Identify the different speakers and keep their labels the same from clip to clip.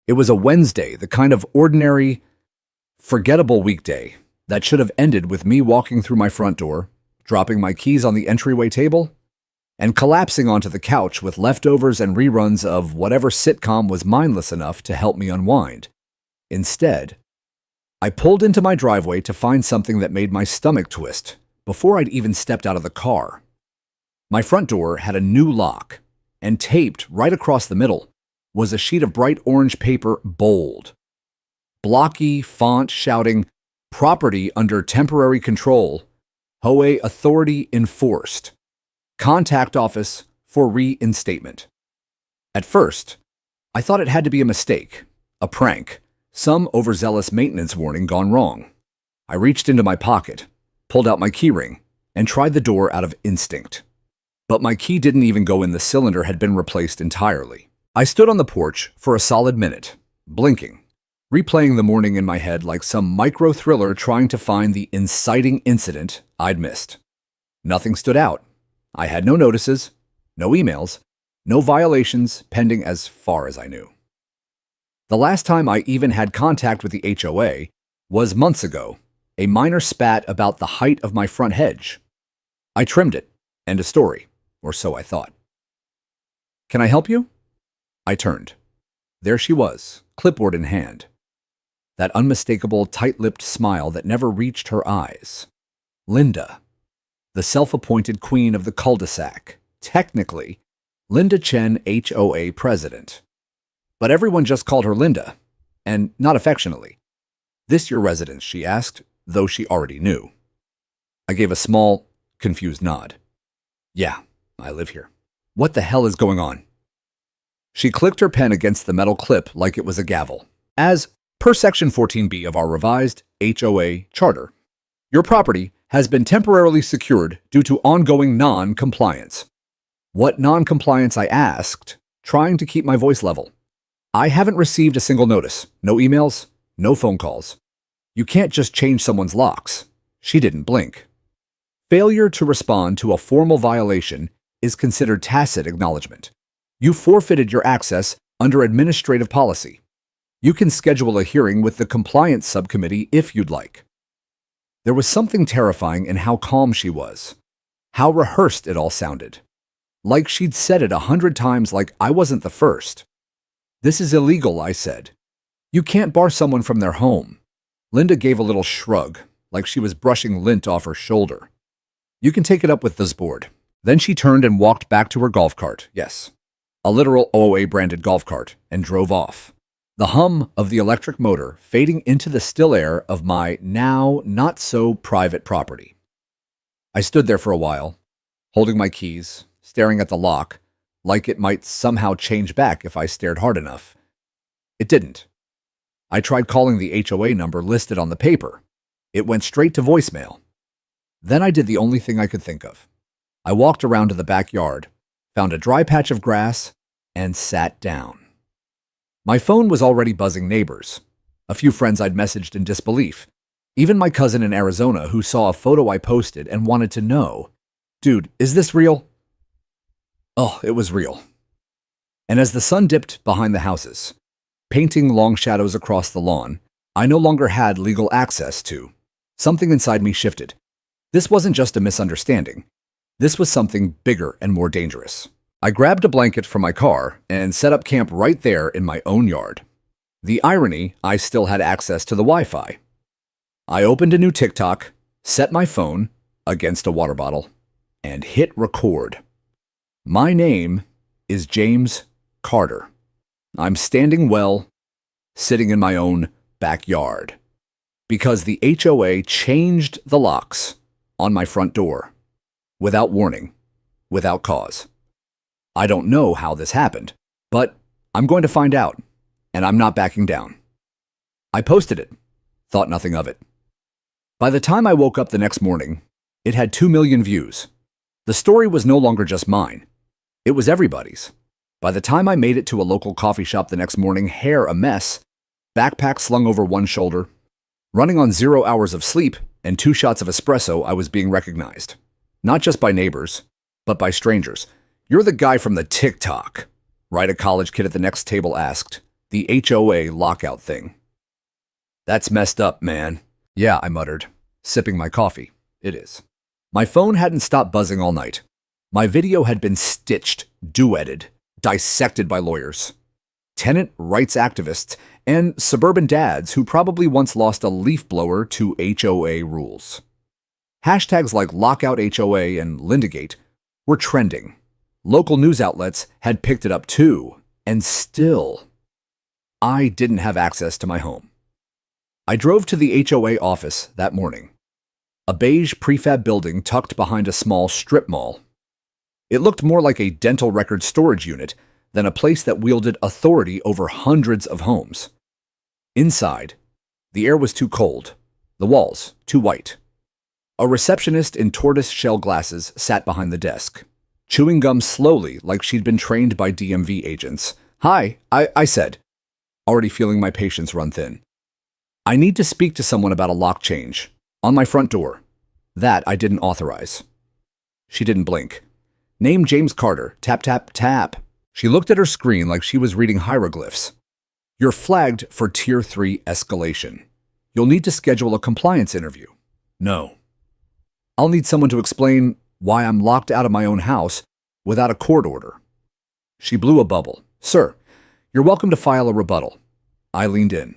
Speaker 1: It was a Wednesday, the kind of ordinary, forgettable weekday that should have ended with me walking through my front door, dropping my keys on the entryway table, and collapsing onto the couch with leftovers and reruns of whatever sitcom was mindless enough to help me unwind. Instead, I pulled into my driveway to find something that made my stomach twist before I'd even stepped out of the car. My front door had a new lock, and taped right across the middle was a sheet of bright orange paper, bold. Blocky font shouting, "Property under temporary control. HOA authority enforced. Contact office for reinstatement." At first, I thought it had to be a mistake, a prank, some overzealous maintenance warning gone wrong. I reached into my pocket, pulled out my keyring, and tried the door out of instinct. But my key didn't even go in. The cylinder had been replaced entirely. I stood on the porch for a solid minute, blinking, replaying the morning in my head like some micro-thriller trying to find the inciting incident I'd missed. Nothing stood out. I had no notices, no emails, no violations pending as far as I knew. The last time I even had contact with the HOA was months ago, a minor spat about the height of my front hedge. I trimmed it. End of story, or so I thought. "Can I help you?" I turned. There she was, clipboard in hand. That unmistakable, tight-lipped smile that never reached her eyes. Linda, the self-appointed queen of the cul-de-sac. Technically, Linda Chen, HOA president. But everyone just called her Linda, and not affectionately. "This your residence?" she asked, though she already knew. I gave a small, confused nod. "Yeah, I live here." "What the hell is going on?" She clicked her pen against the metal clip like it was a gavel. "As per Section 14B of our revised HOA Charter, your property has been temporarily secured due to ongoing non-compliance." "What non-compliance?" I asked, trying to keep my voice level. "I haven't received a single notice. No emails, no phone calls. You can't just change someone's locks." She didn't blink. Failure to respond to a formal violation is considered tacit acknowledgement. You forfeited your access under administrative policy. You can schedule a hearing with the compliance subcommittee if you'd like. There was something terrifying in how calm she was, how rehearsed it all sounded. Like she'd said it 100 times, like I wasn't the first. "This is illegal," I said. "You can't bar someone from their home." Linda gave a little shrug, like she was brushing lint off her shoulder. "You can take it up with this board." Then she turned and walked back to her golf cart, yes, a literal OA-branded golf cart, and drove off. The hum of the electric motor fading into the still air of my now not-so-private property. I stood there for a while, holding my keys, staring at the lock, like it might somehow change back if I stared hard enough. It didn't. I tried calling the HOA number listed on the paper. It went straight to voicemail. Then I did the only thing I could think of. I walked around to the backyard, found a dry patch of grass, and sat down. My phone was already buzzing neighbors, a few friends I'd messaged in disbelief, even my cousin in Arizona who saw a photo I posted and wanted to know, "Dude, is this real?" Oh, it was real. And as the sun dipped behind the houses, painting long shadows across the lawn, I no longer had legal access to. Something inside me shifted. This wasn't just a misunderstanding. This was something bigger and more dangerous. I grabbed a blanket from my car and set up camp right there in my own yard. The irony, I still had access to the Wi-Fi. I opened a new TikTok, set my phone against a water bottle, and hit record. My name is James Carter. I'm standing well, sitting in my own backyard. Because the HOA changed the locks on my front door. Without warning, without cause. I don't know how this happened, but I'm going to find out, and I'm not backing down. I posted it, thought nothing of it. By the time I woke up the next morning, it had 2 million views. The story was no longer just mine. It was everybody's. By the time I made it to a local coffee shop the next morning, hair a mess, backpack slung over one shoulder, running on 0 hours of sleep and 2 shots of espresso, I was being recognized. Not just by neighbors, but by strangers. "You're the guy from the TikTok," right? A college kid at the next table asked. The HOA lockout thing. That's messed up, man. Yeah, I muttered, sipping my coffee. It is. My phone hadn't stopped buzzing all night. My video had been stitched, duetted, dissected by lawyers, tenant rights activists, and suburban dads who probably once lost a leaf blower to HOA rules. Hashtags like Lockout HOA and Lindagate were trending. Local news outlets had picked it up too, and still, I didn't have access to my home. I drove to the HOA office that morning, a beige prefab building tucked behind a small strip mall. It looked more like a dental record storage unit than a place that wielded authority over hundreds of homes. Inside, the air was too cold, the walls too white. A receptionist in tortoise-shell glasses sat behind the desk, chewing gum slowly like she'd been trained by DMV agents. "Hi," I said, already feeling my patience run thin. "I need to speak to someone about a lock change on my front door. That I didn't authorize." She didn't blink. "Name James Carter. Tap, tap, tap." She looked at her screen like she was reading hieroglyphs. "You're flagged for Tier 3 escalation. You'll need to schedule a compliance interview." "No. I'll need someone to explain why I'm locked out of my own house without a court order." She blew a bubble. "Sir, you're welcome to file a rebuttal." I leaned in.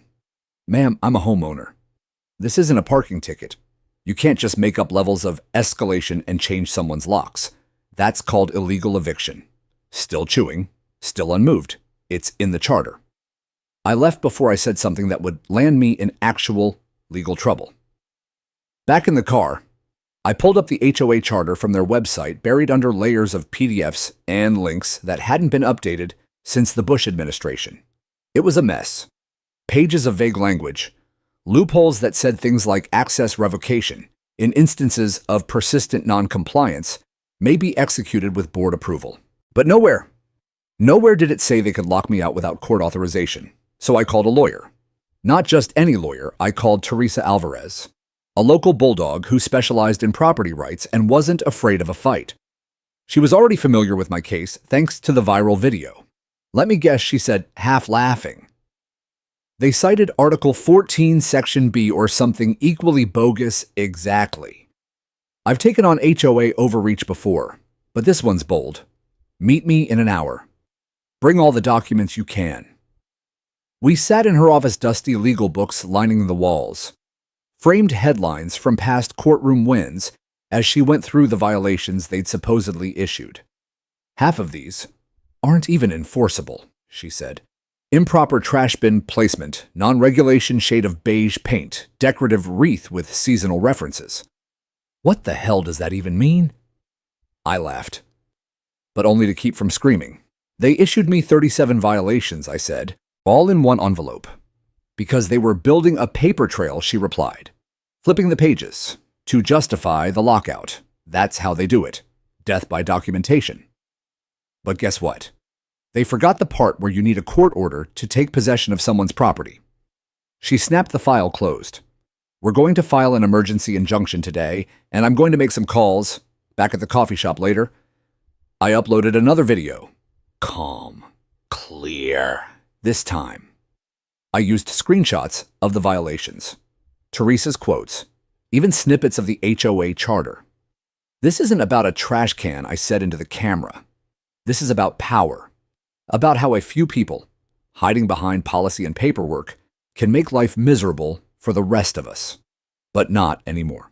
Speaker 1: "Ma'am, I'm a homeowner. This isn't a parking ticket. You can't just make up levels of escalation and change someone's locks. That's called illegal eviction." Still chewing, still unmoved. It's in the charter. I left before I said something that would land me in actual legal trouble. Back in the car, I pulled up the HOA charter from their website, buried under layers of PDFs and links that hadn't been updated since the Bush administration. It was a mess. Pages of vague language, loopholes that said things like access revocation, in instances of persistent noncompliance, may be executed with board approval. But nowhere did it say they could lock me out without court authorization. So I called a lawyer. Not just any lawyer, I called Teresa Alvarez, a local bulldog who specialized in property rights and wasn't afraid of a fight. She was already familiar with my case thanks to the viral video. Let me guess, she said, half laughing. They cited Article 14, Section B or something equally bogus exactly. I've taken on HOA overreach before, but this one's bold. Meet me in an hour. Bring all the documents you can. We sat in her office, dusty legal books lining the walls, framed headlines from past courtroom wins as she went through the violations they'd supposedly issued. "Half of these aren't even enforceable," she said. "Improper trash bin placement, non-regulation shade of beige paint, decorative wreath with seasonal references." What the hell does that even mean? I laughed, but only to keep from screaming. "They issued me 37 violations," I said, all in one envelope. "Because they were building a paper trail," she replied, flipping the pages, "to justify the lockout. That's how they do it. Death by documentation." But guess what? They forgot the part where you need a court order to take possession of someone's property. She snapped the file closed. "We're going to file an emergency injunction today, and I'm going to make some calls. Back at the coffee shop later." I uploaded another video. Calm. Clear. This time. I used screenshots of the violations, Teresa's quotes, even snippets of the HOA charter. "This isn't about a trash can," I said into the camera. "This is about power. About how a few people, hiding behind policy and paperwork, can make life miserable for the rest of us. But not anymore."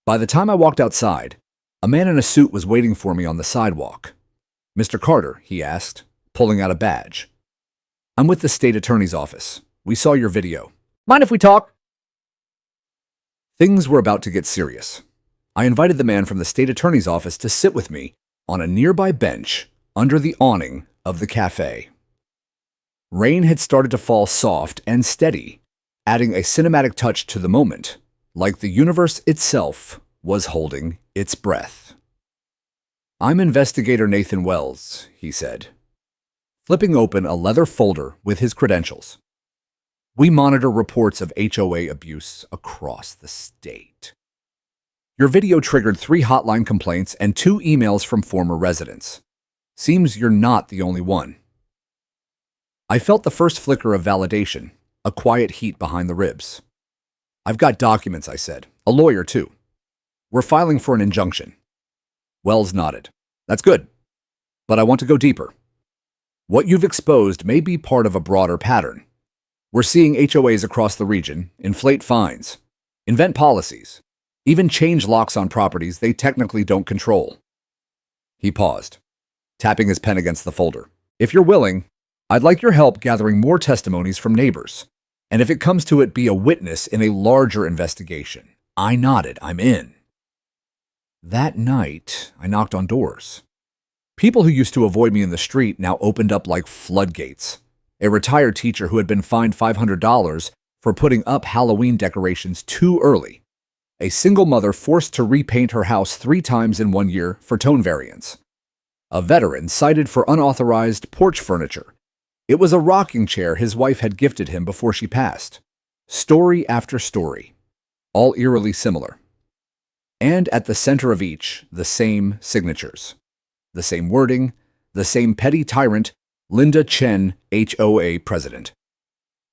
Speaker 1: By the time I walked outside, a man in a suit was waiting for me on the sidewalk. "Mr. Carter," he asked, pulling out a badge. "I'm with the state attorney's office. We saw your video. Mind if we talk?" Things were about to get serious. I invited the man from the state attorney's office to sit with me on a nearby bench under the awning of the cafe. Rain had started to fall soft and steady, adding a cinematic touch to the moment, like the universe itself was holding its breath. "I'm Investigator Nathan Wells," he said, flipping open a leather folder with his credentials. "We monitor reports of HOA abuse across the state. Your video triggered 3 hotline complaints and 2 emails from former residents. Seems you're not the only one." I felt the first flicker of validation, a quiet heat behind the ribs. I've got documents, I said. A lawyer, too. We're filing for an injunction. Wells nodded. That's good. But I want to go deeper. What you've exposed may be part of a broader pattern. We're seeing HOAs across the region inflate fines, invent policies, even change locks on properties they technically don't control. He paused, tapping his pen against the folder. If you're willing, I'd like your help gathering more testimonies from neighbors. And if it comes to it, be a witness in a larger investigation. I nodded. I'm in. That night, I knocked on doors. People who used to avoid me in the street now opened up like floodgates. A retired teacher who had been fined $500 for putting up Halloween decorations too early. A single mother forced to repaint her house 3 times in 1 year for tone variance. A veteran cited for unauthorized porch furniture. It was a rocking chair his wife had gifted him before she passed. Story after story, all eerily similar. And at the center of each, the same signatures. The same wording, the same petty tyrant, Linda Chen, HOA president.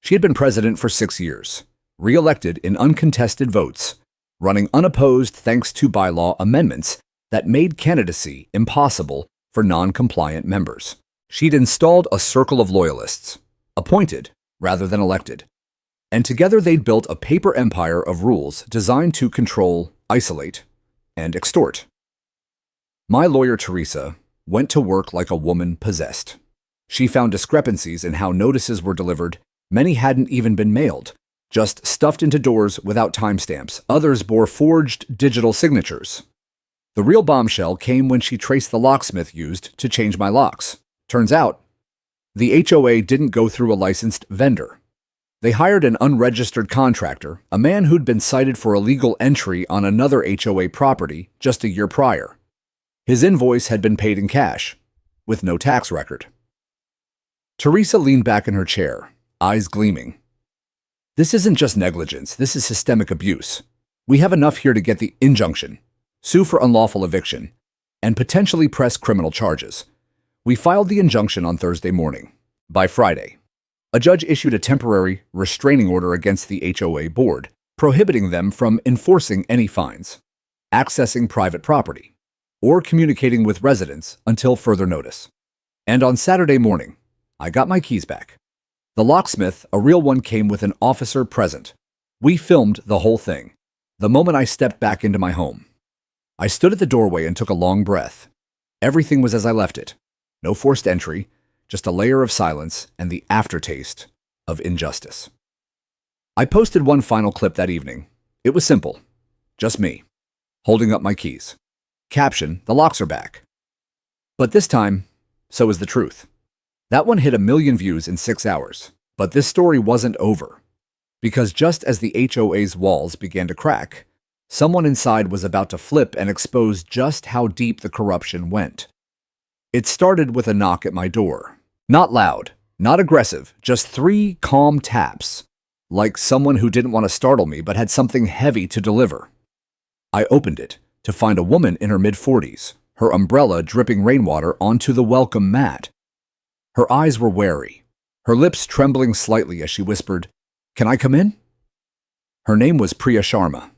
Speaker 1: She had been president for 6 years, re-elected in uncontested votes, running unopposed thanks to bylaw amendments that made candidacy impossible for non-compliant members. She'd installed a circle of loyalists, appointed rather than elected, and together they'd built a paper empire of rules designed to control, isolate, and extort. My lawyer, Teresa, went to work like a woman possessed. She found discrepancies in how notices were delivered. Many hadn't even been mailed, just stuffed into doors without timestamps. Others bore forged digital signatures. The real bombshell came when she traced the locksmith used to change my locks. Turns out, the HOA didn't go through a licensed vendor. They hired an unregistered contractor, a man who'd been cited for illegal entry on another HOA property just a year prior. His invoice had been paid in cash, with no tax record. Teresa leaned back in her chair, eyes gleaming. This isn't just negligence, this is systemic abuse. We have enough here to get the injunction, sue for unlawful eviction, and potentially press criminal charges. We filed the injunction on Thursday morning. By Friday, a judge issued a temporary restraining order against the HOA board, prohibiting them from enforcing any fines, accessing private property, or communicating with residents until further notice. And on Saturday morning, I got my keys back. The locksmith, a real one, came with an officer present. We filmed the whole thing, the moment I stepped back into my home. I stood at the doorway and took a long breath. Everything was as I left it. No forced entry, just a layer of silence and the aftertaste of injustice. I posted one final clip that evening. It was simple. Just me, holding up my keys. Caption, the locks are back. But this time, so is the truth. That one hit 1 million views in 6 hours. But this story wasn't over. Because just as the HOA's walls began to crack, someone inside was about to flip and expose just how deep the corruption went. It started with a knock at my door. Not loud, not aggressive, just 3 calm taps, like someone who didn't want to startle me but had something heavy to deliver. I opened it to find a woman in her mid-40s, her umbrella dripping rainwater onto the welcome mat. Her eyes were wary, her lips trembling slightly as she whispered, "Can I come in?" Her name was Priya Sharma,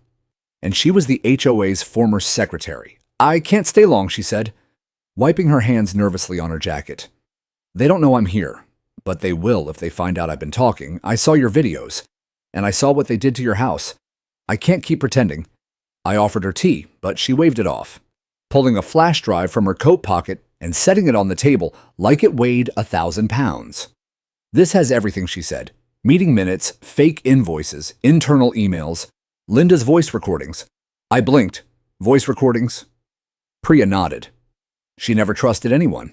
Speaker 1: and she was the HOA's former secretary. "I can't stay long," she said, wiping her hands nervously on her jacket. "They don't know I'm here, but they will if they find out I've been talking. I saw your videos, and I saw what they did to your house. I can't keep pretending." I offered her tea, but she waved it off, pulling a flash drive from her coat pocket and setting it on the table like it weighed 1,000 pounds. "This has everything," she said. "Meeting minutes, fake invoices, internal emails, Linda's voice recordings." I blinked. "Voice recordings?" Priya nodded. She never trusted anyone.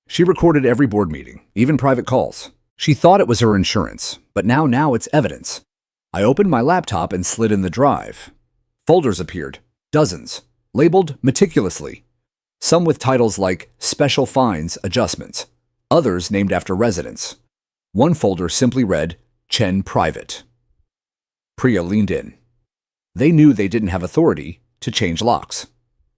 Speaker 1: She recorded every board meeting, even private calls. She thought it was her insurance, but now it's evidence. I opened my laptop and slid in the drive. Folders appeared, dozens, labeled meticulously. Some with titles like Special Fines Adjustments, others named after residents. One folder simply read, Chen Private. Priya leaned in. They knew they didn't have authority to change locks.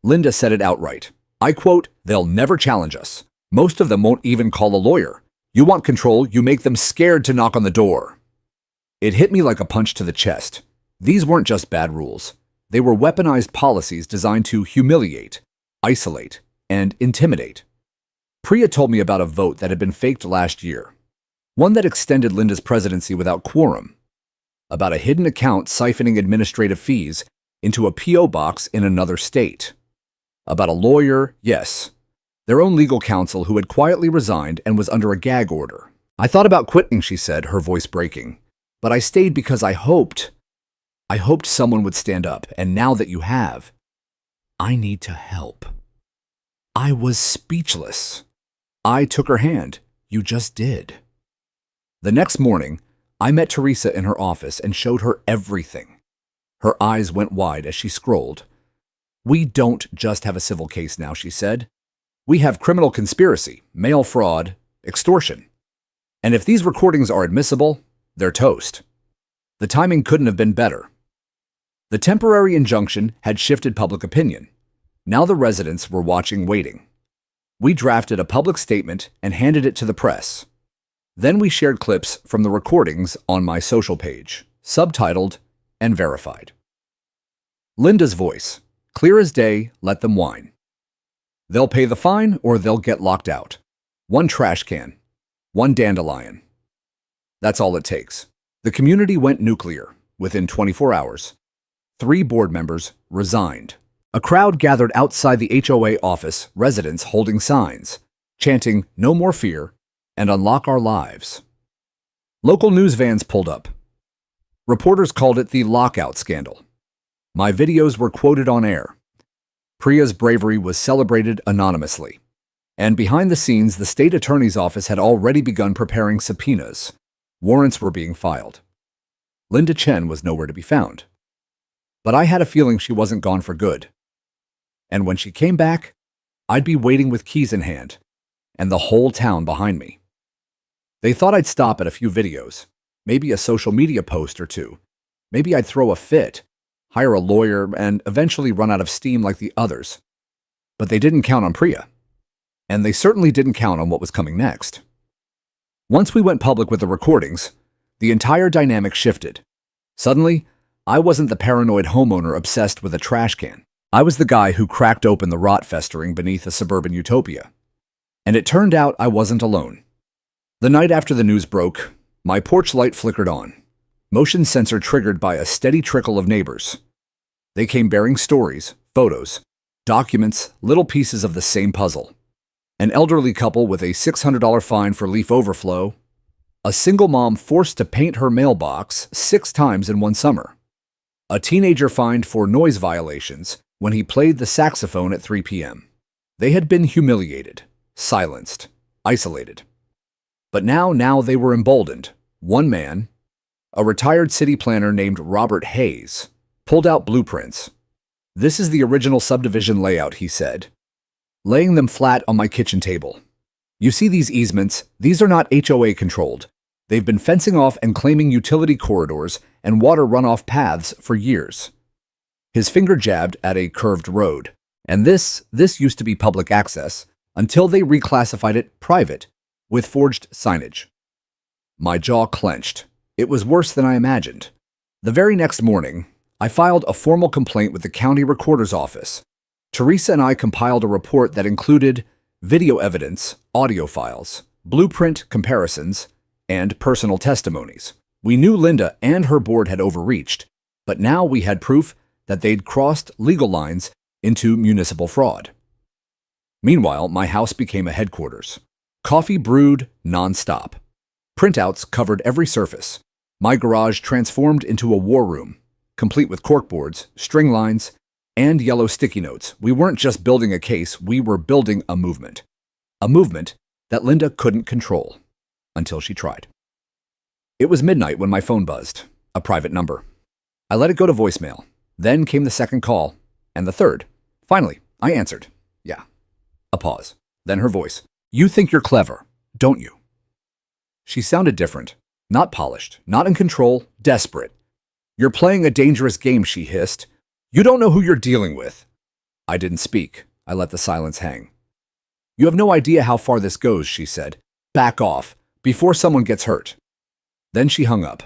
Speaker 1: Linda said it outright. I quote, "They'll never challenge us. Most of them won't even call a lawyer. You want control, you make them scared to knock on the door. It hit me like a punch to the chest. These weren't just bad rules. They were weaponized policies designed to humiliate, isolate, and intimidate. Priya told me about a vote that had been faked last year, one that extended Linda's presidency without quorum, about a hidden account siphoning administrative fees into a P.O. box in another state, about a lawyer, yes, their own legal counsel who had quietly resigned and was under a gag order. I thought about quitting, she said, her voice breaking, but I stayed because I hoped someone would stand up, and now that you have, I need to help. I was speechless. I took her hand. You just did. The next morning, I met Teresa in her office and showed her everything. Her eyes went wide as she scrolled. We don't just have a civil case now, she said. We have criminal conspiracy, mail fraud, extortion. And if these recordings are admissible, they're toast. The timing couldn't have been better. The temporary injunction had shifted public opinion. Now the residents were watching, waiting. We drafted a public statement and handed it to the press. Then we shared clips from the recordings on my social page, subtitled and verified. Linda's voice, clear as day, let them whine. They'll pay the fine or they'll get locked out. One trash can, one dandelion. That's all it takes. The community went nuclear within 24 hours. 3 board members resigned. A crowd gathered outside the HOA office, residents holding signs, chanting, "No more fear," and "Unlock our lives." Local news vans pulled up. Reporters called it the lockout scandal. My videos were quoted on air. Priya's bravery was celebrated anonymously. And behind the scenes, the state attorney's office had already begun preparing subpoenas. Warrants were being filed. Linda Chen was nowhere to be found. But I had a feeling she wasn't gone for good. And when she came back, I'd be waiting with keys in hand, and the whole town behind me. They thought I'd stop at a few videos, maybe a social media post or two. Maybe I'd throw a fit, hire a lawyer, and eventually run out of steam like the others. But they didn't count on Priya. And they certainly didn't count on what was coming next. Once we went public with the recordings, the entire dynamic shifted. Suddenly, I wasn't the paranoid homeowner obsessed with a trash can. I was the guy who cracked open the rot festering beneath a suburban utopia. And it turned out I wasn't alone. The night after the news broke, my porch light flickered on, motion sensor triggered by a steady trickle of neighbors. They came bearing stories, photos, documents, little pieces of the same puzzle. An elderly couple with a $600 fine for leaf overflow, a single mom forced to paint her mailbox 6 times in one summer, a teenager fined for noise violations when he played the saxophone at 3 p.m. They had been humiliated, silenced, isolated. But now they were emboldened. One man, a retired city planner named Robert Hayes, pulled out blueprints. "This is the original subdivision layout," he said, laying them flat on my kitchen table. "You see these easements? These are not HOA controlled. They've been fencing off and claiming utility corridors and water runoff paths for years." His finger jabbed at a curved road. "And this used to be public access until they reclassified it private with forged signage." My jaw clenched. It was worse than I imagined. The very next morning, I filed a formal complaint with the county recorder's office. Teresa and I compiled a report that included video evidence, audio files, blueprint comparisons, and personal testimonies. We knew Linda and her board had overreached, but now we had proof that they'd crossed legal lines into municipal fraud. Meanwhile, my house became a headquarters. Coffee brewed nonstop. Printouts covered every surface. My garage transformed into a war room, complete with corkboards, string lines, and yellow sticky notes. We weren't just building a case, we were building a movement. A movement that Linda couldn't control, until she tried. It was midnight when my phone buzzed, a private number. I let it go to voicemail. Then came the second call, and the third. Finally, I answered. Yeah. A pause. Then her voice. "You think you're clever, don't you?" She sounded different. Not polished, not in control, desperate. "You're playing a dangerous game," she hissed. "You don't know who you're dealing with." I didn't speak. I let the silence hang. "You have no idea how far this goes," she said. "Back off. before someone gets hurt. Then she hung up.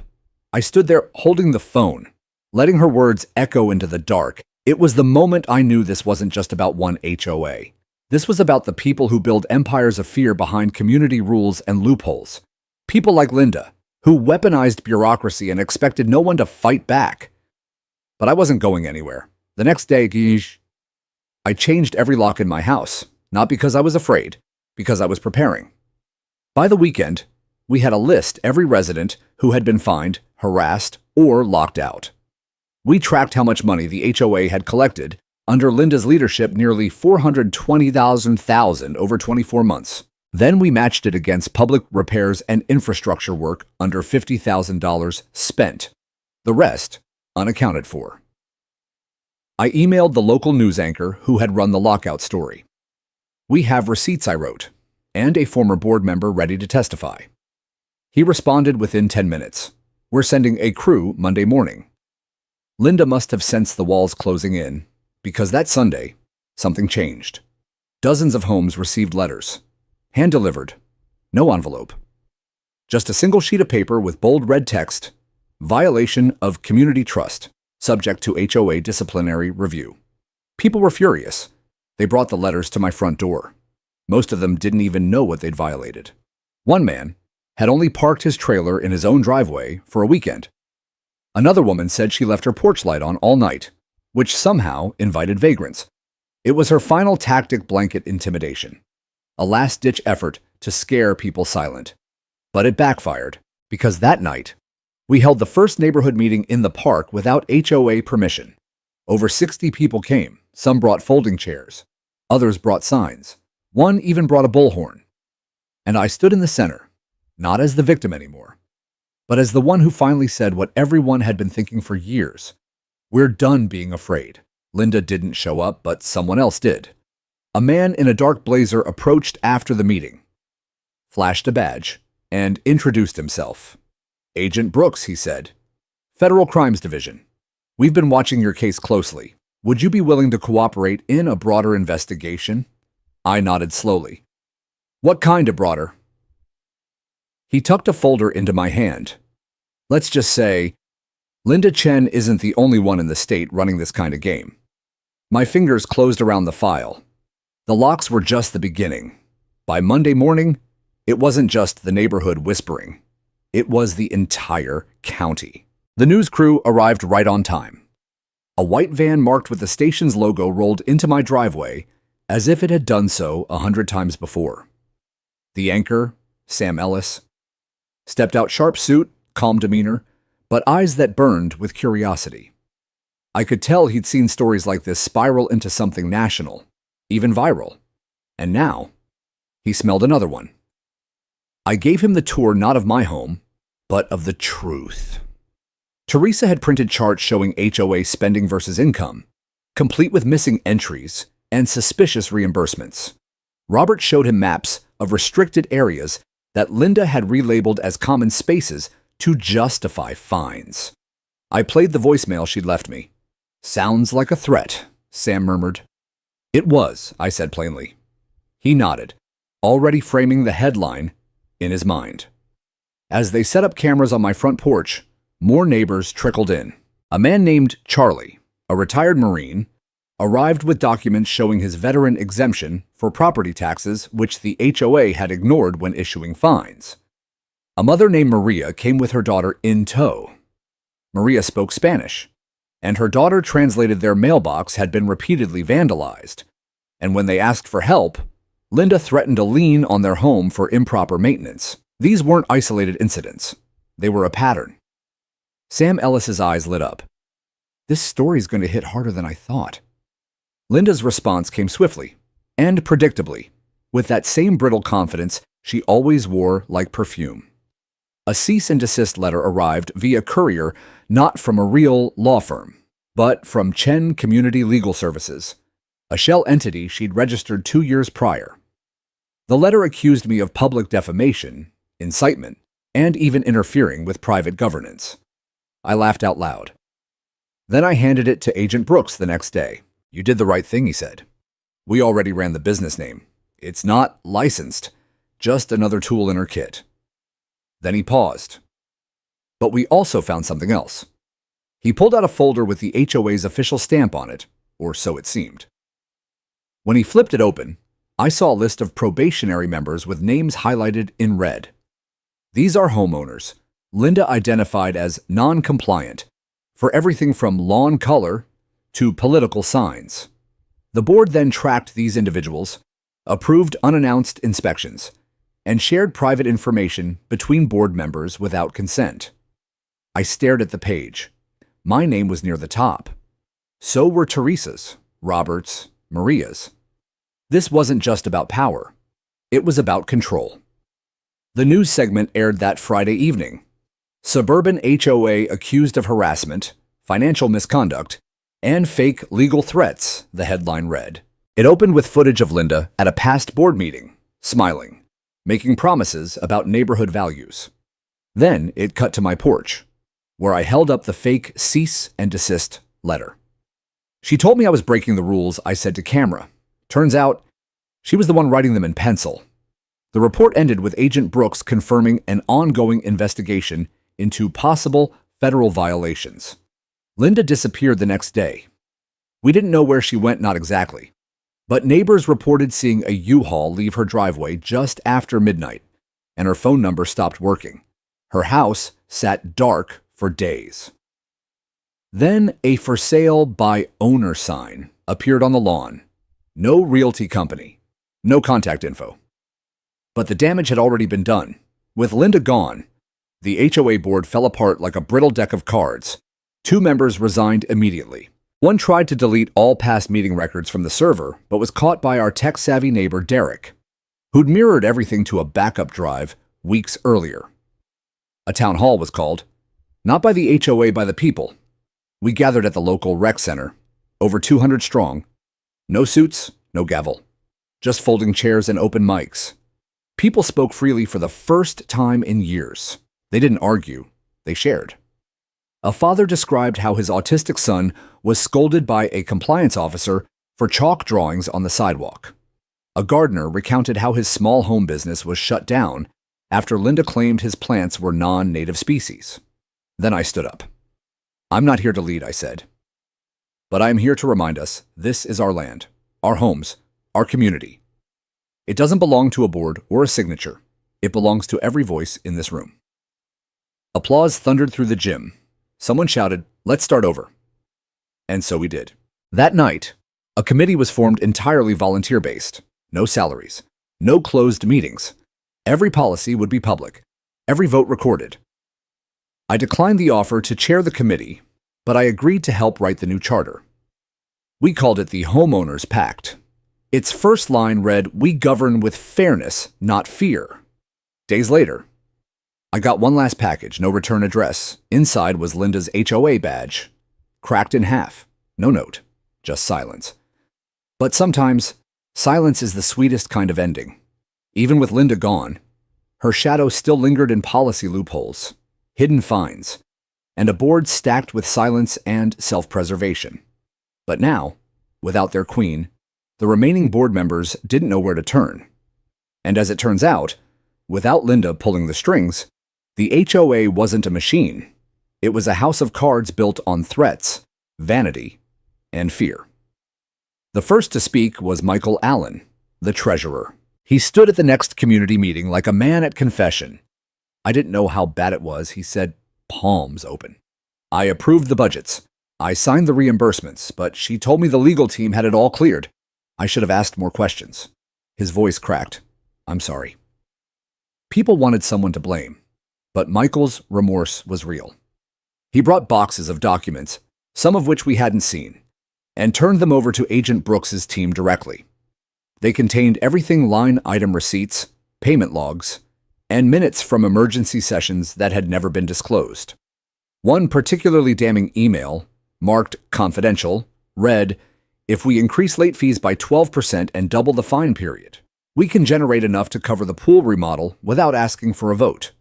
Speaker 1: I stood there holding the phone, letting her words echo into the dark. It was the moment I knew this wasn't just about one HOA. This was about the people who build empires of fear behind community rules and loopholes. People like Linda, who weaponized bureaucracy and expected no one to fight back. But I wasn't going anywhere. The next day, I changed every lock in my house, not because I was afraid, because I was preparing. By the weekend, we had a list every resident who had been fined, harassed, or locked out. We tracked how much money the HOA had collected under Linda's leadership, nearly $420,000 over 24 months. Then we matched it against public repairs and infrastructure work under $50,000 spent. The rest, unaccounted for. I emailed the local news anchor who had run the lockout story. We have receipts, I wrote, and a former board member ready to testify. He responded within 10 minutes. We're sending a crew Monday morning. Linda must have sensed the walls closing in, because that Sunday, something changed. Dozens of homes received letters, hand-delivered, no envelope. Just a single sheet of paper with bold red text, violation of community trust, subject to HOA disciplinary review. People were furious. They brought the letters to my front door. Most of them didn't even know what they'd violated. One man had only parked his trailer in his own driveway for a weekend. Another woman said she left her porch light on all night, which somehow invited vagrants. It was her final tactic, blanket intimidation, a last-ditch effort to scare people silent. But it backfired, because that night, we held the first neighborhood meeting in the park without HOA permission. Over 60 people came. Some brought folding chairs. Others brought signs. One even brought a bullhorn. And I stood in the center, not as the victim anymore, but as the one who finally said what everyone had been thinking for years. We're done being afraid. Linda didn't show up, but someone else did. A man in a dark blazer approached after the meeting, flashed a badge, and introduced himself. Agent Brooks, he said. Federal Crimes Division. We've been watching your case closely. Would you be willing to cooperate in a broader investigation? I nodded slowly. What kind of broader? He tucked a folder into my hand. Let's just say, Linda Chen isn't the only one in the state running this kind of game. My fingers closed around the file. The locks were just the beginning. By Monday morning, it wasn't just the neighborhood whispering. It was the entire county. The news crew arrived right on time. A white van marked with the station's logo rolled into my driveway as if it had done so 100 times before. The anchor, Sam Ellis, stepped out, sharp suit, calm demeanor, but eyes that burned with curiosity. I could tell he'd seen stories like this spiral into something national, even viral. And now, he smelled another one. I gave him the tour not of my home, but of the truth. Teresa had printed charts showing HOA spending versus income, complete with missing entries and suspicious reimbursements. Robert showed him maps of restricted areas that Linda had relabeled as common spaces to justify fines. I played the voicemail she'd left me. Sounds like a threat, Sam murmured. It was, I said plainly. He nodded, already framing the headline in his mind. As they set up cameras on my front porch, more neighbors trickled in. A man named Charlie, a retired Marine, arrived with documents showing his veteran exemption for property taxes, which the HOA had ignored when issuing fines. A mother named Maria came with her daughter in tow. Maria spoke Spanish, and her daughter translated their mailbox had been repeatedly vandalized. And when they asked for help, Linda threatened a lien on their home for improper maintenance. These weren't isolated incidents. They were a pattern. Sam Ellis's eyes lit up. This story's going to hit harder than I thought. Linda's response came swiftly and predictably, with that same brittle confidence she always wore like perfume. A cease and desist letter arrived via courier, not from a real law firm, but from Chen Community Legal Services, a shell entity she'd registered 2 years prior. The letter accused me of public defamation, incitement, and even interfering with private governance. I laughed out loud. Then I handed it to Agent Brooks the next day. You did the right thing, he said. We already ran the business name. It's not licensed, just another tool in her kit. Then he paused. But we also found something else. He pulled out a folder with the HOA's official stamp on it, or so it seemed. When he flipped it open, I saw a list of probationary members with names highlighted in red. These are homeowners, Linda identified as non-compliant, for everything from lawn color to political signs. The board then tracked these individuals, approved unannounced inspections, and shared private information between board members without consent. I stared at the page. My name was near the top. So were Teresa's, Robert's, Maria's. This wasn't just about power. It was about control. The news segment aired that Friday evening. Suburban HOA accused of harassment, financial misconduct, and fake legal threats, the headline read. It opened with footage of Linda at a past board meeting, smiling, making promises about neighborhood values. Then it cut to my porch, where I held up the fake cease and desist letter. She told me I was breaking the rules I said to camera. Turns out, she was the one writing them in pencil. The report ended with Agent Brooks confirming an ongoing investigation into possible federal violations. Linda disappeared the next day. We didn't know where she went, not exactly, but neighbors reported seeing a U-Haul leave her driveway just after midnight, and her phone number stopped working. Her house sat dark for days. Then a for sale by owner sign appeared on the lawn. No realty company, no contact info. But the damage had already been done. With Linda gone, the HOA board fell apart like a brittle deck of cards. 2 members resigned immediately. One tried to delete all past meeting records from the server, but was caught by our tech-savvy neighbor Derek, who'd mirrored everything to a backup drive weeks earlier. A town hall was called, not by the HOA, by the people. We gathered at the local rec center, over 200 strong. No suits, no gavel. Just folding chairs and open mics. People spoke freely for the first time in years. They didn't argue, they shared. A father described how his autistic son was scolded by a compliance officer for chalk drawings on the sidewalk. A gardener recounted how his small home business was shut down after Linda claimed his plants were non-native species. Then I stood up. I'm not here to lead, I said. But I am here to remind us this is our land, our homes, our community. It doesn't belong to a board or a signature. It belongs to every voice in this room. Applause thundered through the gym. Someone shouted, "Let's start over." And so we did. That night, a committee was formed entirely volunteer-based. No salaries, no closed meetings. Every policy would be public, every vote recorded. I declined the offer to chair the committee, but I agreed to help write the new charter. We called it the Homeowners Pact. Its first line read, "We govern with fairness, not fear." Days later, I got one last package, no return address. Inside was Linda's HOA badge, cracked in half. No note, just silence. But sometimes, silence is the sweetest kind of ending. Even with Linda gone, her shadow still lingered in policy loopholes, hidden fines, and a board stacked with silence and self-preservation. But now, without their queen, the remaining board members didn't know where to turn. And as it turns out, without Linda pulling the strings, the HOA wasn't a machine. It was a house of cards built on threats, vanity, and fear. The first to speak was Michael Allen, the treasurer. He stood at the next community meeting like a man at confession. I didn't know how bad it was, he said, palms open. I approved the budgets. I signed the reimbursements, but she told me the legal team had it all cleared. I should have asked more questions. His voice cracked. I'm sorry. People wanted someone to blame, but Michael's remorse was real. He brought boxes of documents, some of which we hadn't seen, and turned them over to Agent Brooks's team directly. They contained everything line item receipts, payment logs, and minutes from emergency sessions that had never been disclosed. One particularly damning email, marked confidential, read, "If we increase late fees by 12% and double the fine period, we can generate enough to cover the pool remodel without asking for a vote.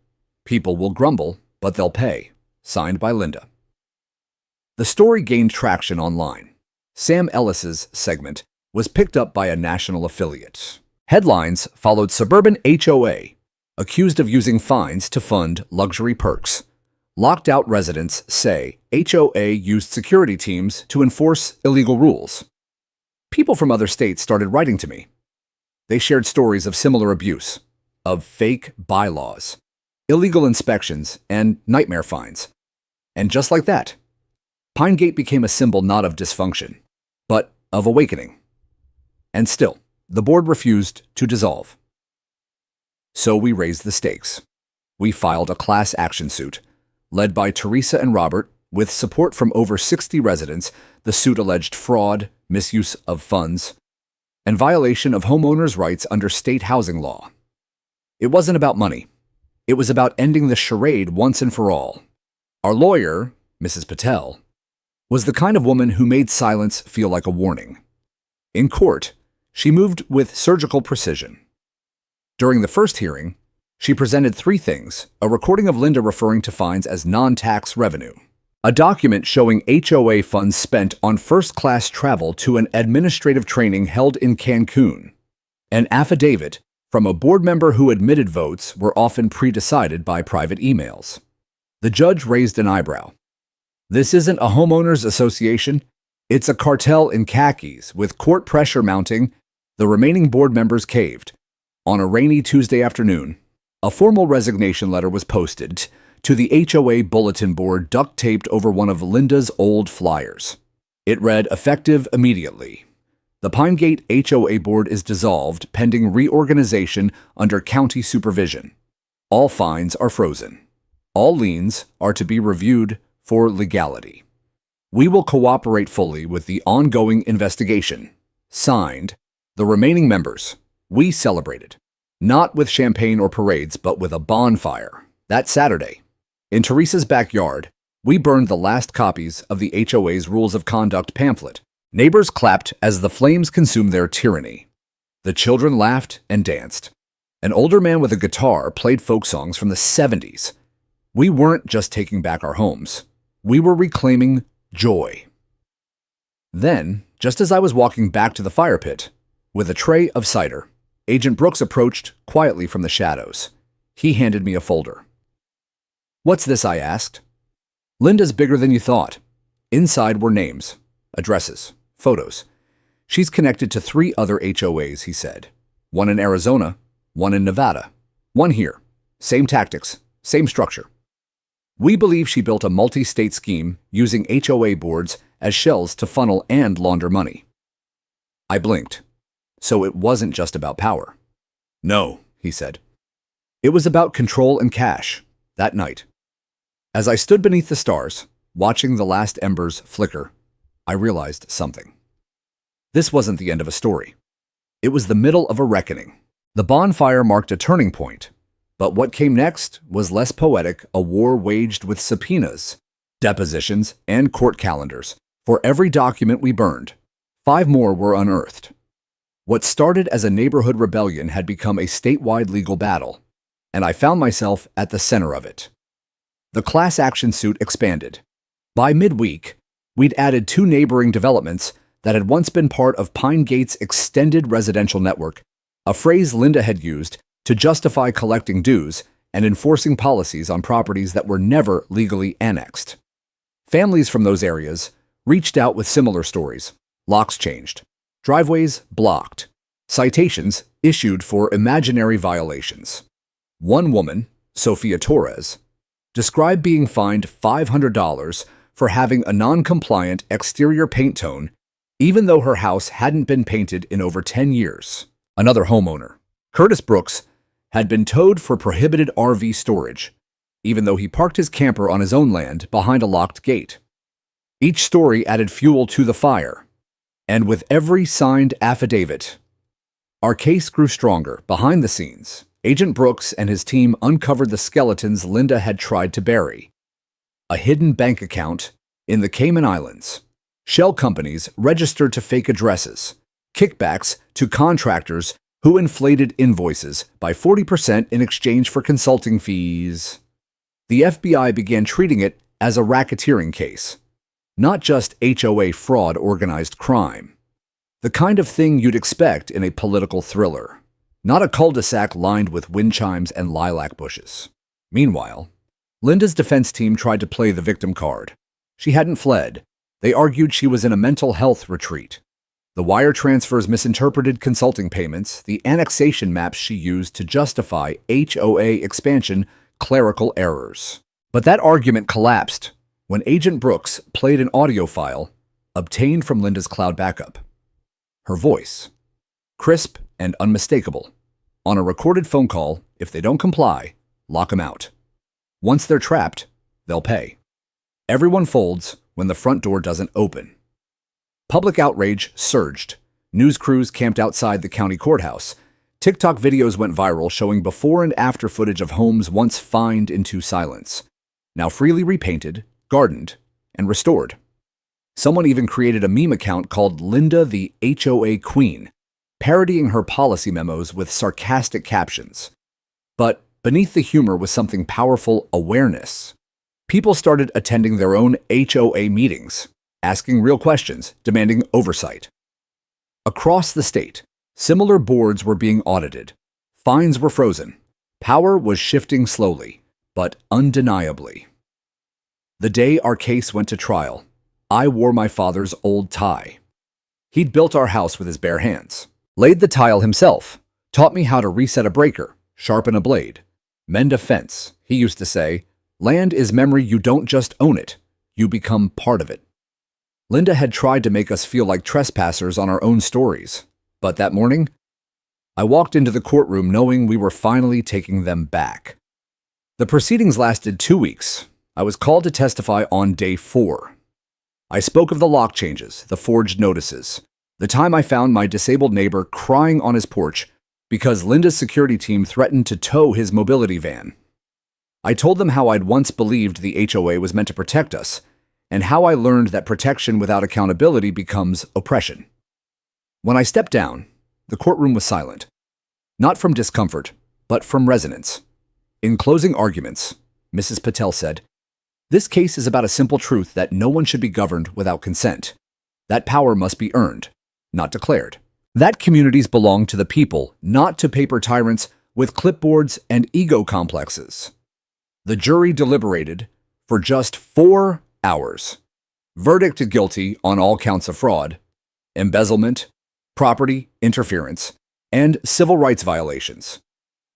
Speaker 1: People will grumble, but they'll pay." Signed by Linda. The story gained traction online. Sam Ellis's segment was picked up by a national affiliate. Headlines followed Suburban HOA, accused of using fines to fund luxury perks. Locked out residents say HOA used security teams to enforce illegal rules. People from other states started writing to me. They shared stories of similar abuse, of fake bylaws, illegal inspections, and nightmare fines. And just like that, Pinegate became a symbol not of dysfunction, but of awakening. And still, the board refused to dissolve. So we raised the stakes. We filed a class action suit. Led by Teresa and Robert, with support from over 60 residents, the suit alleged fraud, misuse of funds, and violation of homeowners' rights under state housing law. It wasn't about money. It was about ending the charade once and for all. Our lawyer, Mrs. Patel, was the kind of woman who made silence feel like a warning. In court, she moved with surgical precision. During the first hearing, she presented three things: a recording of Linda referring to fines as non-tax revenue, a document showing HOA funds spent on first-class travel to an administrative training held in Cancun, an affidavit from a board member who admitted votes were often pre-decided by private emails. The judge raised an eyebrow. This isn't a homeowners association. It's a cartel in khakis. With court pressure mounting, the remaining board members caved. On a rainy Tuesday afternoon, a formal resignation letter was posted to the HOA bulletin board, duct-taped over one of Linda's old flyers. It read, "Effective immediately. The Pinegate HOA board is dissolved pending reorganization under county supervision. All fines are frozen. All liens are to be reviewed for legality. We will cooperate fully with the ongoing investigation. Signed, the remaining members." We celebrated. Not with champagne or parades, but with a bonfire. That Saturday, in Teresa's backyard, we burned the last copies of the HOA's Rules of Conduct pamphlet. Neighbors clapped as the flames consumed their tyranny. The children laughed and danced. An older man with a guitar played folk songs from the 70s. We weren't just taking back our homes. We were reclaiming joy. Then, just as I was walking back to the fire pit, with a tray of cider, Agent Brooks approached quietly from the shadows. He handed me a folder. "What's this?" I asked. "Linda's bigger than you thought." Inside were names, addresses, photos. "She's connected to 3 other HOAs," he said. "One in Arizona, one in Nevada, one here. Same tactics, same structure. We believe she built a multi-state scheme using HOA boards as shells to funnel and launder money." I blinked. So it wasn't just about power. "No," he said. "It was about control and cash." That night, as I stood beneath the stars, watching the last embers flicker, I realized something. This wasn't the end of a story. It was the middle of a reckoning. The bonfire marked a turning point, but what came next was less poetic, a war waged with subpoenas, depositions, and court calendars. For every document we burned, 5 more were unearthed. What started as a neighborhood rebellion had become a statewide legal battle, and I found myself at the center of it. The class action suit expanded. By midweek, we'd added 2 neighboring developments that had once been part of Pinegate's extended residential network, a phrase Linda had used to justify collecting dues and enforcing policies on properties that were never legally annexed. Families from those areas reached out with similar stories. Locks changed. Driveways blocked. Citations issued for imaginary violations. One woman, Sophia Torres, described being fined $500 for having a non-compliant exterior paint tone, even though her house hadn't been painted in over 10 years. Another homeowner, Curtis Brooks, had been towed for prohibited RV storage, even though he parked his camper on his own land behind a locked gate. Each story added fuel to the fire. And with every signed affidavit, our case grew stronger. Behind the scenes, Agent Brooks and his team uncovered the skeletons Linda had tried to bury. A hidden bank account in the Cayman Islands, shell companies registered to fake addresses, kickbacks to contractors who inflated invoices by 40% in exchange for consulting fees. The FBI began treating it as a racketeering case. Not just HOA fraud, organized crime. The kind of thing you'd expect in a political thriller. not a cul-de-sac lined with wind chimes and lilac bushes. Meanwhile, Linda's defense team tried to play the victim card. She hadn't fled. They argued she was in a mental health retreat. The wire transfers misinterpreted consulting payments, the annexation maps she used to justify HOA expansion, clerical errors. But that argument collapsed when Agent Brooks played an audio file obtained from Linda's cloud backup. Her voice, crisp and unmistakable. On a recorded phone call, if they don't comply, lock them out. Once they're trapped, they'll pay. Everyone folds when the front door doesn't open. Public outrage surged. News crews camped outside the county courthouse. TikTok videos went viral showing before and after footage of homes once fined into silence, now freely repainted, gardened, and restored. Someone even created a meme account called Linda the HOA Queen, parodying her policy memos with sarcastic captions. But beneath the humor was something powerful: awareness. People started attending their own HOA meetings, asking real questions, demanding oversight. Across the state, similar boards were being audited. Fines were frozen. Power was shifting slowly, but undeniably. The day our case went to trial, I wore my father's old tie. He'd built our house with his bare hands, laid the tile himself, taught me how to reset a breaker, sharpen a blade, mend a fence. He used to say, "Land is memory, you don't just own it, you become part of it." Linda had tried to make us feel like trespassers on our own stories, but that morning, I walked into the courtroom knowing we were finally taking them back. The proceedings lasted 2 weeks. I was called to testify on day 4. I spoke of the lock changes, the forged notices, the time I found my disabled neighbor crying on his porch because Linda's security team threatened to tow his mobility van. I told them how I'd once believed the HOA was meant to protect us, and how I learned that protection without accountability becomes oppression. When I stepped down, the courtroom was silent, not from discomfort, but from resonance. In closing arguments, Mrs. Patel said, "This case is about a simple truth that no one should be governed without consent. That power must be earned, not declared. That communities belong to the people, not to paper tyrants with clipboards and ego complexes." The jury deliberated for just 4 hours. Verdict guilty on all counts of fraud, embezzlement, property interference, and civil rights violations.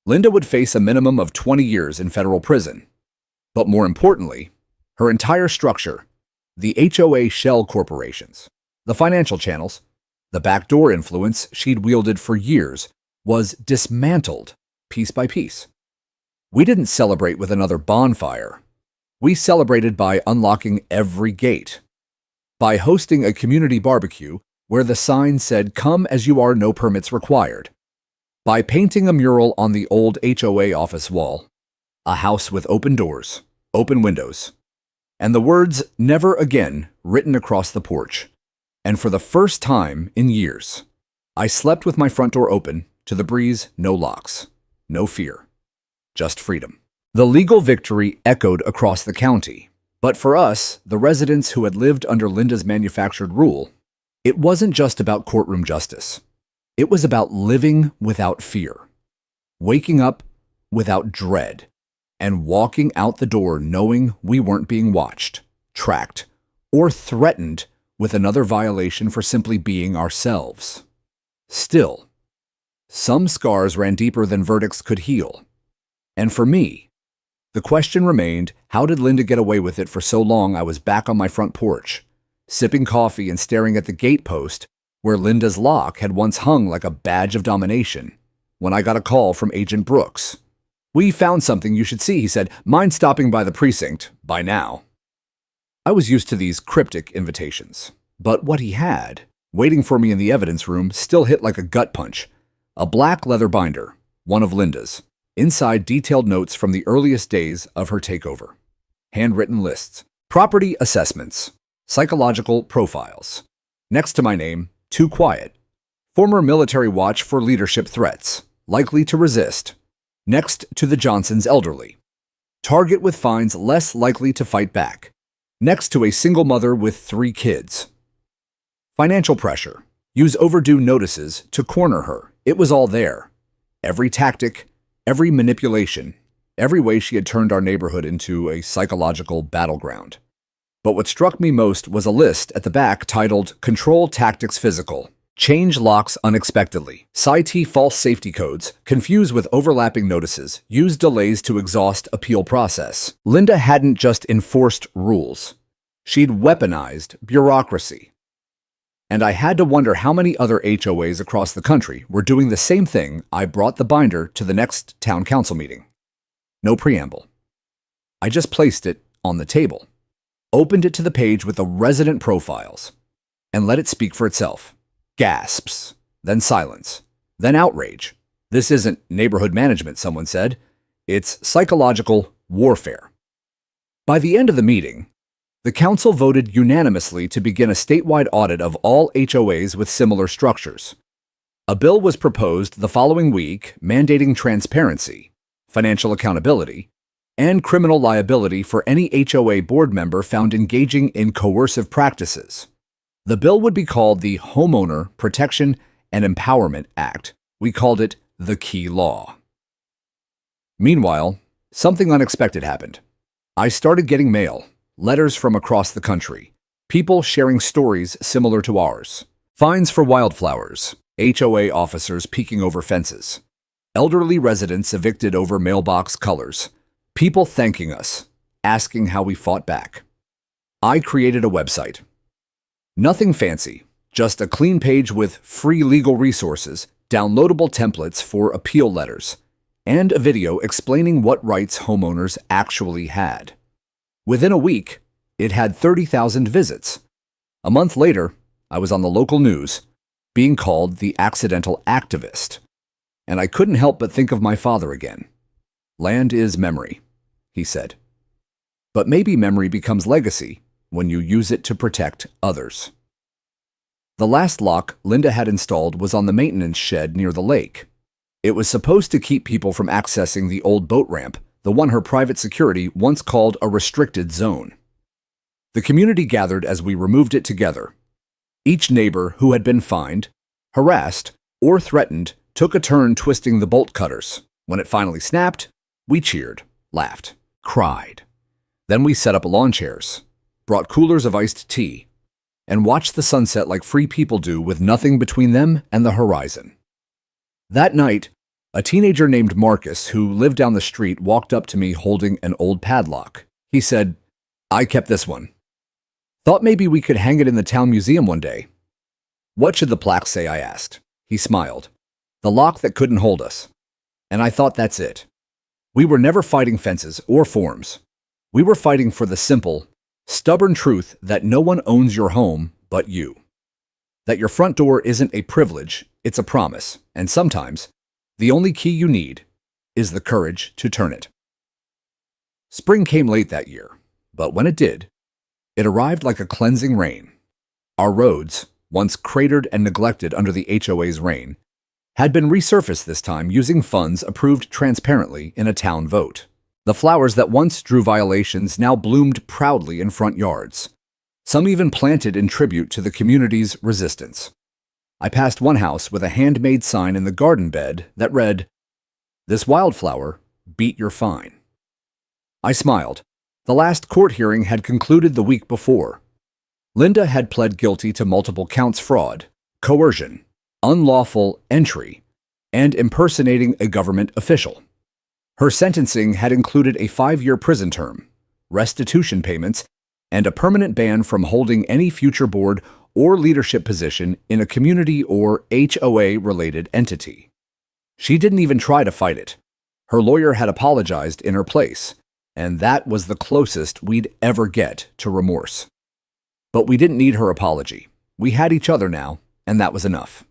Speaker 1: Linda would face a minimum of 20 years in federal prison. But more importantly, her entire structure, the HOA shell corporations, the financial channels, the backdoor influence she'd wielded for years, was dismantled piece by piece. We didn't celebrate with another bonfire. We celebrated by unlocking every gate, by hosting a community barbecue where the sign said, "Come as you are, no permits required," by painting a mural on the old HOA office wall, "A house with open doors, open windows," and the words "Never Again" written across the porch. And for the first time in years, I slept with my front door open, to the breeze, no locks, no fear, just freedom. The legal victory echoed across the county. But for us, the residents who had lived under Linda's manufactured rule, it wasn't just about courtroom justice. It was about living without fear, waking up without dread, and walking out the door knowing we weren't being watched, tracked, or threatened with another violation for simply being ourselves. Still, some scars ran deeper than verdicts could heal. And for me, the question remained, how did Linda get away with it for so long? I was back on my front porch, sipping coffee and staring at the gatepost where Linda's lock had once hung like a badge of domination, when I got a call from Agent Brooks. "We found something you should see," he said. "Mind stopping by the precinct by now?" I was used to these cryptic invitations, but what he had, waiting for me in the evidence room, still hit like a gut punch. A black leather binder, one of Linda's. Inside, detailed notes from the earliest days of her takeover. Handwritten lists, property assessments, psychological profiles. Next to my name, "Too quiet." Former military watch for leadership threats, likely to resist. Next to the Johnsons' elderly. Target with fines, less likely to fight back. Next to a single mother with 3 kids. Financial pressure. Use overdue notices to corner her. It was all there. every tactic, every manipulation, every way she had turned our neighborhood into a psychological battleground. But what struck me most was a list at the back titled Control Tactics Physical. Change locks unexpectedly. Cite false safety codes. Confuse with overlapping notices. Use delays to exhaust appeal process. Linda hadn't just enforced rules. She'd weaponized bureaucracy. And I had to wonder how many other HOAs across the country were doing the same thing. I brought the binder to the next town council meeting. No preamble. I just placed it on the table, opened it to the page with the resident profiles, and let it speak for itself. Gasps, then silence, then outrage. This isn't neighborhood management, someone said. It's psychological warfare. By the end of the meeting, the council voted unanimously to begin a statewide audit of all HOAs with similar structures. A bill was proposed the following week mandating transparency, financial accountability, and criminal liability for any HOA board member found engaging in coercive practices. The bill would be called the Homeowner Protection and Empowerment Act. We called it the Key Law. Meanwhile, something unexpected happened. I started getting mail, letters from across the country, people sharing stories similar to ours. Fines for wildflowers, HOA officers peeking over fences, elderly residents evicted over mailbox colors, people thanking us, asking how we fought back. I created a website. Nothing fancy, just a clean page with free legal resources, downloadable templates for appeal letters, and a video explaining what rights homeowners actually had. Within a week, it had 30,000 visits. A month later, I was on the local news, being called the accidental activist. And I couldn't help but think of my father again. Land is memory, he said. But maybe memory becomes legacy when you use it to protect others. The last lock Linda had installed was on the maintenance shed near the lake. It was supposed to keep people from accessing the old boat ramp, the one her private security once called a restricted zone. The community gathered as we removed it together. Each neighbor who had been fined, harassed, or threatened took a turn twisting the bolt cutters. When it finally snapped, we cheered, laughed, cried. Then we set up lawn chairs, brought coolers of iced tea, and watched the sunset like free people do with nothing between them and the horizon. That night, a teenager named Marcus, who lived down the street, walked up to me holding an old padlock. He said, "I kept this one. Thought maybe we could hang it in the town museum one day." "What should the plaque say?" I asked. He smiled. "The lock that couldn't hold us." And I thought, that's it. We were never fighting fences or forms. We were fighting for the simple, stubborn truth that no one owns your home but you. That your front door isn't a privilege, it's a promise, and sometimes the only key you need is the courage to turn it. Spring came late that year, but when it did, it arrived like a cleansing rain. Our roads, once cratered and neglected under the HOA's reign, had been resurfaced this time using funds approved transparently in a town vote. The flowers that once drew violations now bloomed proudly in front yards, some even planted in tribute to the community's resistance. I passed one house with a handmade sign in the garden bed that read, "This wildflower beat your fine." I smiled. The last court hearing had concluded the week before. Linda had pled guilty to multiple counts: fraud, coercion, unlawful entry, and impersonating a government official. Her sentencing had included a 5-year prison term, restitution payments, and a permanent ban from holding any future board or leadership position in a community or HOA-related entity. She didn't even try to fight it. Her lawyer had apologized in her place, and that was the closest we'd ever get to remorse. But we didn't need her apology. We had each other now, and that was enough.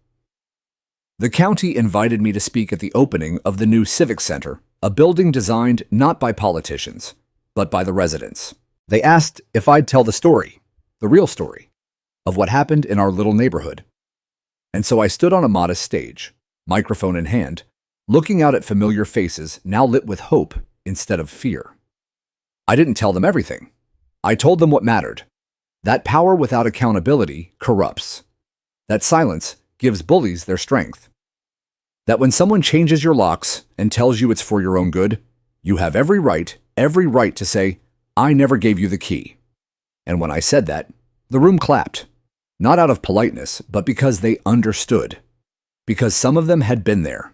Speaker 1: The county invited me to speak at the opening of the new Civic Center, a building designed not by politicians, but by the residents. They asked if I'd tell the story, the real story, of what happened in our little neighborhood. And so I stood on a modest stage, microphone in hand, looking out at familiar faces now lit with hope instead of fear. I didn't tell them everything. I told them what mattered. That power without accountability corrupts. That silence gives bullies their strength. That when someone changes your locks and tells you it's for your own good, you have every right to say, "I never gave you the key." And when I said that, the room clapped. Not out of politeness, but because they understood. Because some of them had been there.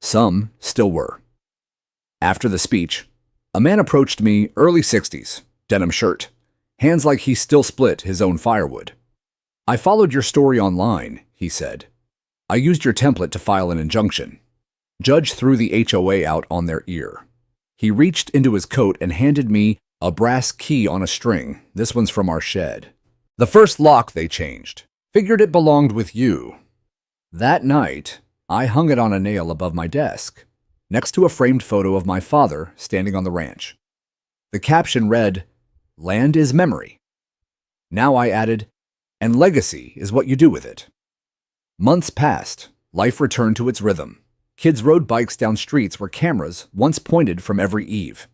Speaker 1: Some still were. After the speech, a man approached me, early 60s, denim shirt, hands like he still split his own firewood. "I followed your story online," he said. "I used your template to file an injunction." Judge threw the HOA out on their ear. He reached into his coat and handed me a brass key on a string. "This one's from our shed. The first lock they changed. Figured it belonged with you." That night, I hung it on a nail above my desk, next to a framed photo of my father standing on the ranch. The caption read, "Land is memory." Now I added, "And legacy is what you do with it." Months passed. Life returned to its rhythm. Kids rode bikes down streets where cameras once pointed from every eave.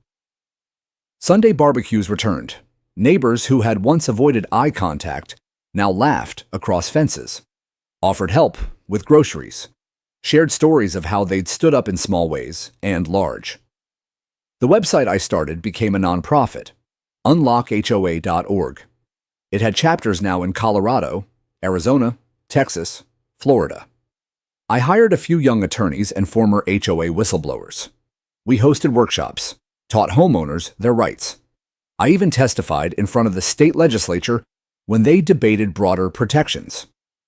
Speaker 1: Sunday barbecues returned. Neighbors who had once avoided eye contact now laughed across fences, offered help with groceries, shared stories of how they'd stood up in small ways and large. The website I started became a nonprofit, unlockhoa.org. It had chapters now in Colorado, Arizona, Texas, Florida. I hired a few young attorneys and former HOA whistleblowers. We hosted workshops, taught homeowners their rights. I even testified in front of the state legislature when they debated broader protections.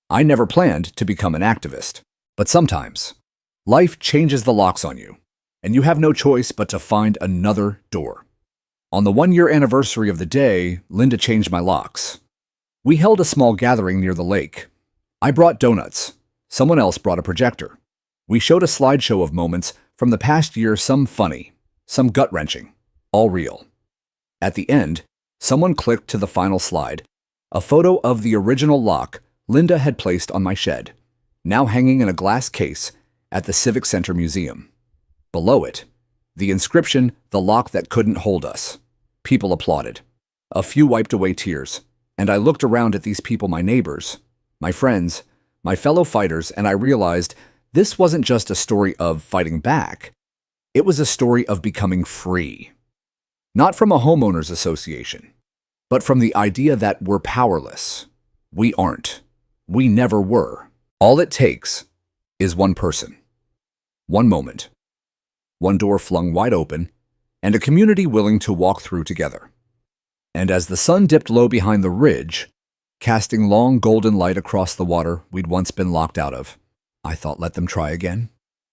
Speaker 1: I never planned to become an activist, but sometimes life changes the locks on you, and you have no choice but to find another door. On the 1-year anniversary of the day Linda changed my locks, we held a small gathering near the lake. I brought donuts. Someone else brought a projector. We showed a slideshow of moments from the past year, some funny, some gut-wrenching, all real. At the end, someone clicked to the final slide, a photo of the original lock Linda had placed on my shed, now hanging in a glass case at the Civic Center Museum. Below it, the inscription, "The lock that couldn't hold us." People applauded. A few wiped away tears, and I looked around at these people, my neighbors, my friends, my fellow fighters, and I realized this wasn't just a story of fighting back. It was a story of becoming free. Not from a homeowners association, but from the idea that we're powerless. We aren't. We never were. All it takes is one person, one moment, one door flung wide open, and a community willing to walk through together. And as the sun dipped low behind the ridge, casting long golden light across the water we'd once been locked out of, I thought, let them try again.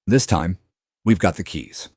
Speaker 1: This time, we've got the keys.